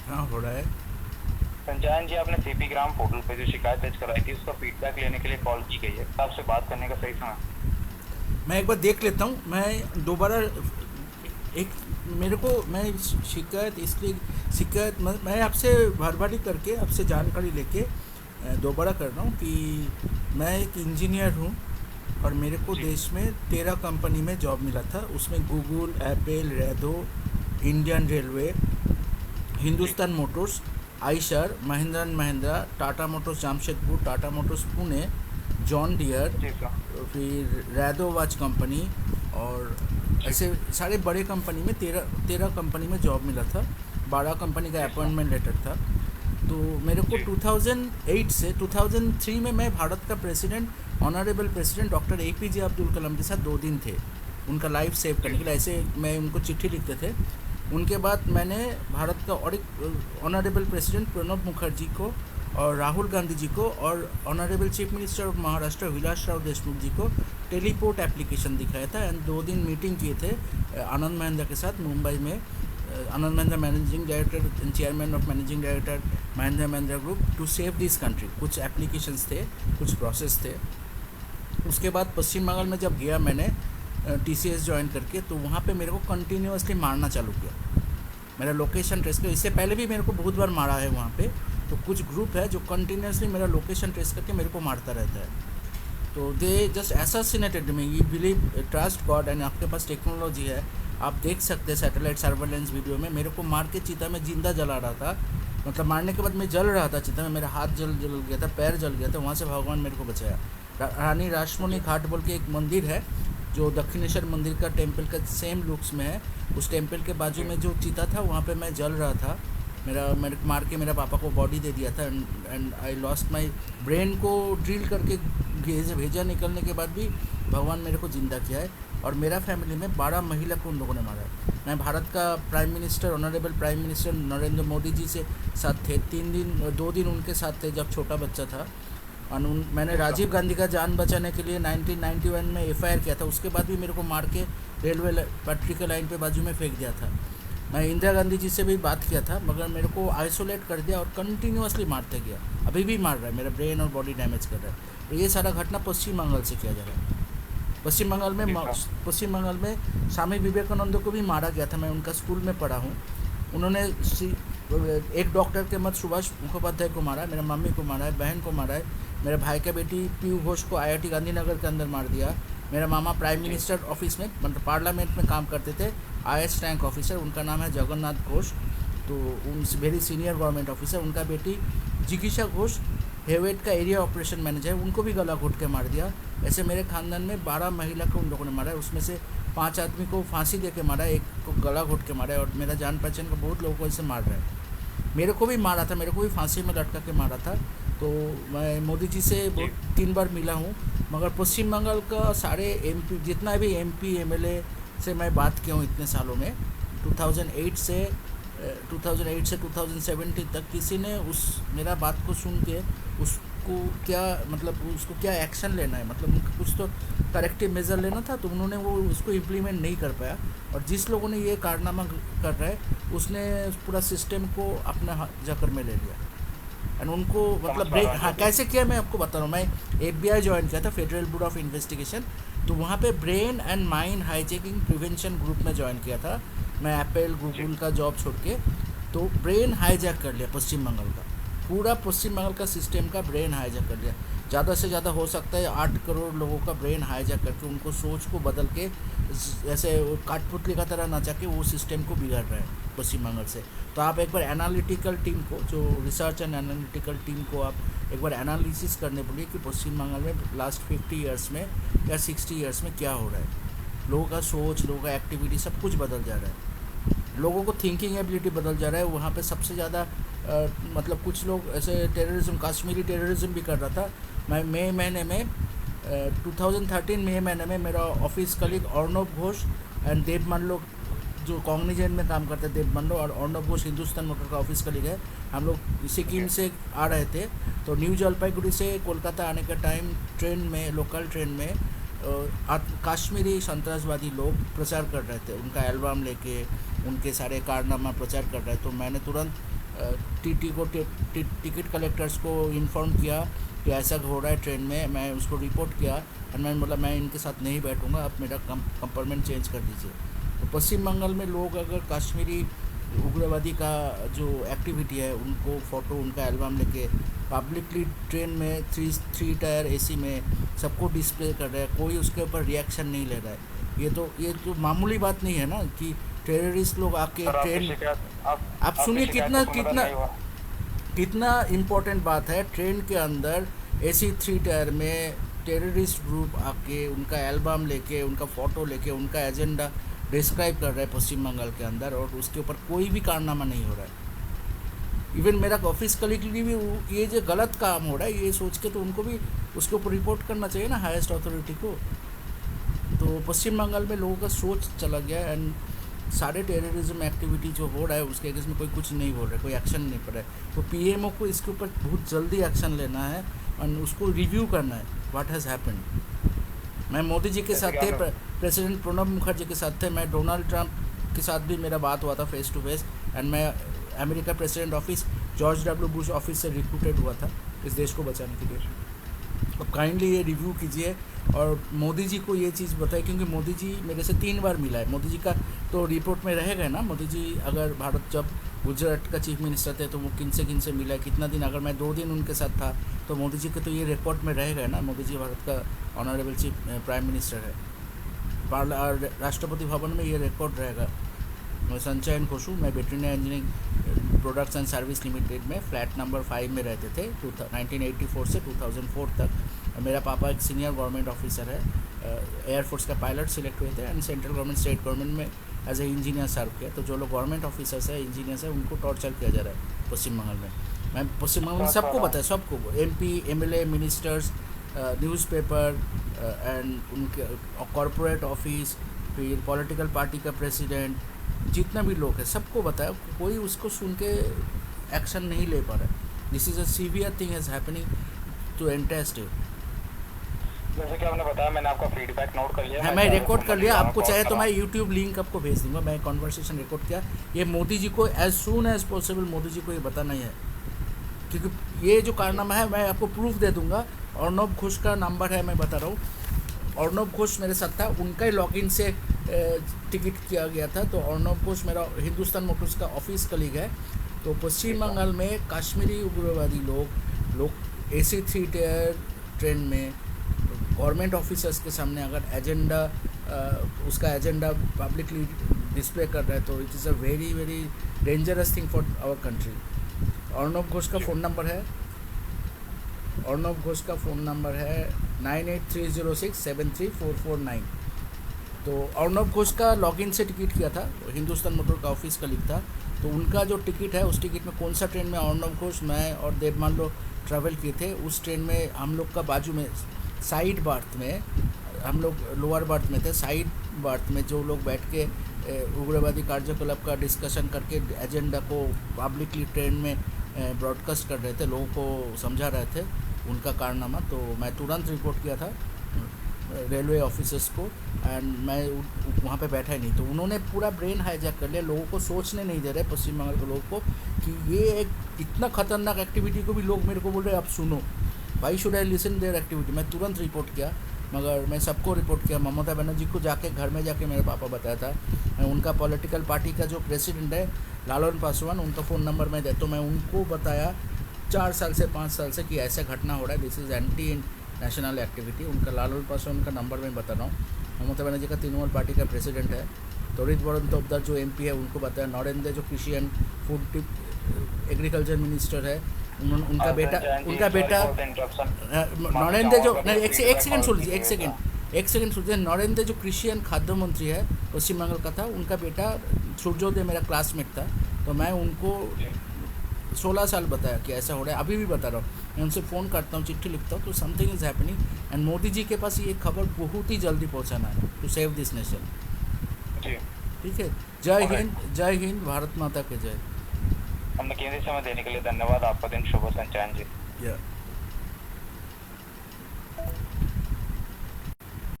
हाँ हो रहा है। संजयन जी, आपने सीपी ग्राम पोर्टल पे जो शिकायत दर्ज कराई थी उसका फीडबैक लेने के लिए कॉल की गई है। आपसे बात करने का सही समय? मैं एक बार देख लेता हूँ, मैं दोबारा एक मेरे को मैं शिकायत इसलिए शिकायत मैं आपसे भरभरी करके आपसे जानकारी लेके दोबारा कर रहा हूँ कि मैं एक इंजीनियर हूँ और मेरे को जी। देश में 13 कंपनी में जॉब मिला था। उसमें Google, Apple, Rado, Indian railway, जी। Hindustan Motors, Eicher, Mahindra and Mahindra, Tata Motors Jamshedpur, Tata Motors Pune, John Deere, जी सर। फिर रैदो वाच कंपनी, और जी। ऐसे सारे बड़े कंपनी में 13 कंपनी में जॉब मिला था। 12 कंपनी का जी सर। अपॉइंटमेंट लेटर था। तो मेरे को जी। 2008 से 2003 में मैं भारत का president, honorable president doctor APJ Abdul Kalam के साथ 2 दिन थे उनका लाइफ सेव जी। करने के लिए। ऐसे मैं उनको चिट्ठी लिखते थे। उनके बाद मैंने भारत का और एक ऑनरेबल प्रेसिडेंट प्रणब मुखर्जी को और राहुल गांधी जी को और honorable chief minister of Maharashtra Vilas Rao Deshmukh ji को टेलीपोर्ट एप्लीकेशन दिखाया था एंड 2 दिन मीटिंग किए थे आनंद महिंद्रा के साथ मुंबई में। Anand Mahindra managing director and chairman of managing director Mahindra Mahindra group to save this country. कुछ एप्लीकेशंस थे, कुछ प्रोसेस थे। उसके बाद पश्चिम बंगाल में जब गया मैंने TCS ज्वाइन करके, तो वहाँ पे मेरे को कंटिन्यूसली मारना चालू किया। मेरा लोकेशन ट्रेस कर, इससे पहले भी मेरे को बहुत बार मारा है वहाँ पे। तो कुछ ग्रुप है जो कंटिन्यूसली मेरा लोकेशन ट्रेस करके मेरे को मारता रहता है। तो they just assassinated me. You believe, trust God, and आपके पास टेक्नोलॉजी है, आप देख सकते हैं सैटेलाइट सर्वेलेंस वीडियो में। मेरे को मार के चिता में जिंदा जला रहा था, मतलब मारने के बाद मैं जल रहा था चिता में, मेरा हाथ जल जल गया था, पैर जल गया था। वहाँ से भगवान मेरे को बचाया। रानी रासमोनी घाट बोल के एक मंदिर है जो दक्षिणेश्वर मंदिर का टेम्पल का सेम लुक्स में है। उस टेम्पल के बाजू जी। में जो चिता था वहाँ पे मैं जल रहा था। मेरे मार के मेरा पापा को बॉडी दे दिया था and I lost my brain को ड्रिल करके भेजा निकलने के बाद भी भगवान मेरे को ज़िंदा किया है। और मेरा फैमिली में 12 महिला को उन लोगों ने मारा है। मैं भारत का prime minister, honorable prime minister Narendra Modi ji से साथ थे। 2 दिन उनके साथ थे जब छोटा बच्चा था। और मैंने जी सर। राजीव गांधी का जान बचाने के लिए 1991 में FIR किया था। उसके बाद भी मेरे को मार के रेलवे पटरी के लाइन पे बाजू में फेंक दिया था। मैं इंदिरा गांधी जी से भी बात किया था, मगर मेरे को आइसोलेट कर दिया और कंटिन्यूसली मारते गया। अभी भी मार रहा है, मेरा ब्रेन और बॉडी डैमेज कर रहा है। तो ये सारा घटना पश्चिम बंगाल से किया जा रहा है। पश्चिम बंगाल में जी सर। पश्चिम बंगाल में स्वामी विवेकानंद को भी मारा गया था। मैं उनका स्कूल में पढ़ा हूँ। उन्होंने एक डॉक्टर के मत सुभाष मुखोपाध्याय को मारा है, मेरा मम्मी को मारा है, बहन को मारा है। मेरे भाई का बेटी पीयू घोष को IIT गांधीनगर के अंदर मार दिया। मेरा मामा प्राइम जी। मिनिस्टर ऑफिस में, मतलब पार्लियामेंट में काम करते थे, IS रैंक ऑफिसर, उनका नाम है जगन्नाथ घोष। तो उन वेरी सीनियर गवर्नमेंट ऑफिसर। उनका बेटी जिकीशा घोष हेवेट का एरिया ऑपरेशन मैनेजर है, उनको भी गला घोट के मार दिया। ऐसे मेरे खानदान में 12 महिला को उन लोगों ने मारा है। उसमें से 5 आदमी को फांसी दे के मारा है, एक को गला घोट के मारा है, और मेरा जान पहचान का बहुत लोगों को ऐसे मार रहा है। मेरे को भी मारा था, मेरे को भी फांसी में लटका के मारा था। तो मैं मोदी जी से जी। बहुत 3 बार मिला हूँ। मगर पश्चिम बंगाल का सारे MP, जितना भी MP MLA से मैं बात किया हूँ इतने सालों में, 2008 से 2017 तक किसी ने उस मेरा बात को सुन के उसको क्या, मतलब उसको क्या एक्शन लेना है, मतलब उनको कुछ तो करेक्टिव मेज़र लेना था, तो उन्होंने वो उसको इम्प्लीमेंट नहीं कर पाया। और जिस लोगों ने ये कारनामा कर रहा है उसने पूरा सिस्टम को अपने जकड़ में ले लिया। एंड उनको समझ मतलब पा रहा हाँ, हूँ। कैसे किया मैं आपको बता रहा हूँ। मैं FBI ज्वाइन किया था, फेडरल ब्यूरो ऑफ इन्वेस्टिगेशन। तो वहाँ पे brain and mind hijacking prevention group में ज्वाइन किया था मैं, एप्पल जी। गूगल का जॉब छोड़ के। तो ब्रेन हाईजैक कर लिया पश्चिम बंगाल का, पूरा पश्चिम बंगाल का सिस्टम का ब्रेन हाईजैक कर लिया। ज़्यादा से ज़्यादा हो सकता है 8 करोड़ लोगों का ब्रेन हाईजैक करके उनको सोच को बदल के ऐसे काठपुतली का तरह नचा के वो सिस्टम को बिगाड़ रहा है पश्चिम बंगाल से। तो आप एक बार एनालिटिकल टीम को, जो रिसर्च एंड एनालिटिकल टीम को आप एक बार एनालिसिस करने बोलिए कि पश्चिम बंगाल में लास्ट 50 ईयर्स में या 60 ईयर्स में क्या हो रहा है। लोगों का सोच, लोगों का एक्टिविटी सब कुछ बदल जा रहा है। लोगों को थिंकिंग एबिलिटी बदल जा रहा है। वहाँ पे सबसे ज़्यादा मतलब कुछ लोग ऐसे टेररिज्म, काश्मीरी टेररिज्म भी कर रहा था। मैं मई महीने में 2013 मई महीने में मेरा office colleague Arnav Ghosh and Dev Mallo, जो कॉग्निजेंट में काम करते हैं, देव मल्लो और अर्णव घोष हिंदुस्तान मोटर का ऑफिस कलीग है। हम लोग सिक्किम जी। से आ रहे थे। तो न्यू जलपाईगुड़ी से कोलकाता आने के टाइम ट्रेन में, लोकल ट्रेन में काश्मीरी संतरासवादी लोग प्रचार कर रहे थे, उनका एल्बम लेके उनके सारे कारनामा प्रचार कर रहे। तो मैंने तुरंत टीटी को टिकट कलेक्टर्स को इन्फॉर्म किया कि ऐसा हो रहा है ट्रेन में। मैं उसको रिपोर्ट किया और मैंने बोला मैं इनके साथ नहीं बैठूंगा, आप मेरा कंपार्टमेंट चेंज कर दीजिए। तो पश्चिम बंगाल में लोग अगर कश्मीरी उग्रवादी का जो एक्टिविटी है उनको फ़ोटो, उनका एल्बम लेके पब्लिकली ट्रेन में थ्री टायर एसी में सबको डिस्प्ले कर रहा है, कोई उसके ऊपर रिएक्शन नहीं ले रहा है। ये तो मामूली बात नहीं है ना कि टेररिस्ट लोग आके सर आपकी ट्रेन, शिकायत आप सुनिए आपकी शिकायत कितना को मदद कितना नहीं हुआ। कितना इम्पोर्टेंट बात है। ट्रेन के अंदर एसी 3 टायर में टेररिस्ट ग्रुप आके उनका एल्बम लेके, उनका फ़ोटो लेके, उनका एजेंडा डिस्क्राइब कर रहा है पश्चिम बंगाल के अंदर, और उसके ऊपर कोई भी कारनामा नहीं हो रहा है। इवन मेरा ऑफिस कलीग भी ये जो गलत काम हो रहा है ये सोच के तो उनको भी उसके ऊपर रिपोर्ट करना चाहिए ना हाईएस्ट अथॉरिटी को। तो पश्चिम बंगाल में लोगों का सोच चला गया एंड सारे टेररिज्म एक्टिविटी जो हो रहा है उसके अगेंस्ट में कोई कुछ नहीं बोल रहा है, कोई एक्शन नहीं पड़ रहा है। तो पीएमओ को इसके ऊपर बहुत जल्दी एक्शन लेना है और उसको रिव्यू करना है व्हाट हैज़ हैपेंड। मैं मोदी जी के साथ थे, प्रेसिडेंट प्रणब मुखर्जी के साथ थे, मैं डोनाल्ड ट्रंप के साथ भी मेरा बात हुआ था फेस टू फेस, एंड मैं America president office George W Bush office से रिक्रूटेड हुआ था इस देश को बचाने के लिए। अब काइंडली ये रिव्यू कीजिए और मोदी जी को ये चीज़ बताए, क्योंकि मोदी जी मेरे से 3 बार मिला है। मोदी जी का तो रिपोर्ट में रहेगा ना, मोदी जी अगर भारत जब गुजरात का चीफ मिनिस्टर थे तो वो किन से मिला है, कितना दिन, अगर मैं 2 दिन उनके साथ था तो मोदी जी के तो ये रिकॉर्ड में रहेगा ना। मोदी जी भारत का ऑनरेबल चीफ प्राइम मिनिस्टर है, राष्ट्रपति भवन में ये रिकॉर्ड रहेगा। मैं संचयन घोषू, मैं veterinary engineering products and service limited में फ्लैट नंबर 5 में रहते थे 1984 से 2004 तक। मेरा पापा एक सीनियर गवर्नमेंट ऑफिसर है, एयरफोर्स का पायलट सिलेक्ट हुए थे and central government state government में एज ए इंजीनियर सर्व किया। तो जो लोग गवर्नमेंट ऑफिसर्स है, इंजीनियर्स है, उनको टॉर्चर किया जा रहा है पश्चिम बंगाल में। मैं पश्चिम बंगाल में सबको बताया, सबको, MP MLA ministers, newspaper and उनके कॉरपोरेट ऑफिस, फिर पॉलिटिकल पार्टी का प्रेसिडेंट, जितना भी लोग हैं सबको बताया, कोई उसको सुन के एक्शन नहीं ले पा रहा है। This is a severe thing is happening to entire state. जैसे कि आपने बताया, मैंने आपका फीडबैक नोट कर लिया है, मैं रिकॉर्ड कर लिया, आपको चाहे तो मैं यूट्यूब लिंक आपको भेज दूंगा। मैं कॉन्वर्सेशन रिकॉर्ड किया, ये मोदी जी को as soon as possible Modi ji को ये बताना ही है, क्योंकि ये जो कारनामा है मैं आपको प्रूफ दे दूंगा। अर्नब घोष का नंबर है, मैं बता रहा हूँ, अर्नब घोष मेरे साथ था, उनका ही लॉगिन से टिकट किया गया था। तो अर्नब घोष मेरा हिंदुस्तान मोटर्स का ऑफिस कलीग है। तो पश्चिम बंगाल में कश्मीरी उग्रवादी लोग AC 3 टायर ट्रेन में गवर्नमेंट ऑफिसर्स के सामने अगर एजेंडा, उसका एजेंडा पब्लिकली डिस्प्ले कर रहा है तो it is a very very dangerous thing for our country. Arnab Ghosh का फ़ोन नंबर है, अर्नब घोष का फ़ोन नंबर है 9830673449। तो अर्नब घोष का लॉगिन से टिकट किया था, हिंदुस्तान मोटर का ऑफिस का लिख था। तो उनका जो टिकट है उस टिकट में कौन सा ट्रेन में अर्नब घोष, मैं और देवमान लोग ट्रैवल किए थे, उस ट्रेन में हम लोग का बाजू में साइड बर्थ में, हम लोग लोअर बर्थ में थे, साइड बर्थ में जो लोग बैठ के उग्रवादी कार्यकलाप का डिस्कशन करके एजेंडा को पब्लिकली ट्रेन में ब्रॉडकास्ट कर रहे थे, लोगों को समझा रहे थे उनका कारनामा। तो मैं तुरंत रिपोर्ट किया था रेलवे ऑफिसर्स को, एंड मैं वहाँ पे बैठा ही नहीं। तो उन्होंने पूरा ब्रेन हाईजैक कर लिया, लोगों को सोचने नहीं दे रहे पश्चिम बंगाल के लोगों को कि ये एक इतना खतरनाक एक्टिविटी को भी लोग मेरे को बोल रहे हैं अब सुनो, why should I listen there activity. मैं तुरंत रिपोर्ट किया, मगर मैं सबको रिपोर्ट किया। ममता बनर्जी को जाके घर में जाके मेरे पापा बताया था। उनका पॉलिटिकल पार्टी का जो प्रेसिडेंट है लालन पासवान, उनका फ़ोन नंबर मैं देता हूँ, मैं उनको बताया 4 साल से 5 साल से कि ऐसा घटना हो रहा है, this is anti national activity. उनका लालन पासवान का नंबर मैं बता रहा हूँ। ममता बनर्जी का तृणमूल पार्टी का प्रेसिडेंट है। तोरित बरन तोपदार जो MP है उनको बताया। नरेंद्र जो कृषि एंड फूड एग्रीकल्चर मिनिस्टर है, उनका बेटा नरेंद्र जो नहीं, एक सेकंड सुन लीजिए, एक सेकंड सुनिए। नरेंद्र जो कृषि एंड खाद्य मंत्री है पश्चिम बंगाल का था, उनका बेटा सूर्योदय मेरा क्लासमेट था। तो मैं उनको 16 साल बताया कि ऐसा हो रहा है, अभी भी बता रहा हूँ। मैं उनसे फ़ोन करता हूँ, चिट्ठी लिखता हूँ, तो something is happening and Modi ji के पास ये खबर बहुत ही जल्दी पहुँचाना है टू सेव दिस नेशन। ठीक है, जय हिंद, भारत माता के जय। हमने कीमती समय देने के लिए धन्यवाद। आपका दिन शुभ हो संचयन जी।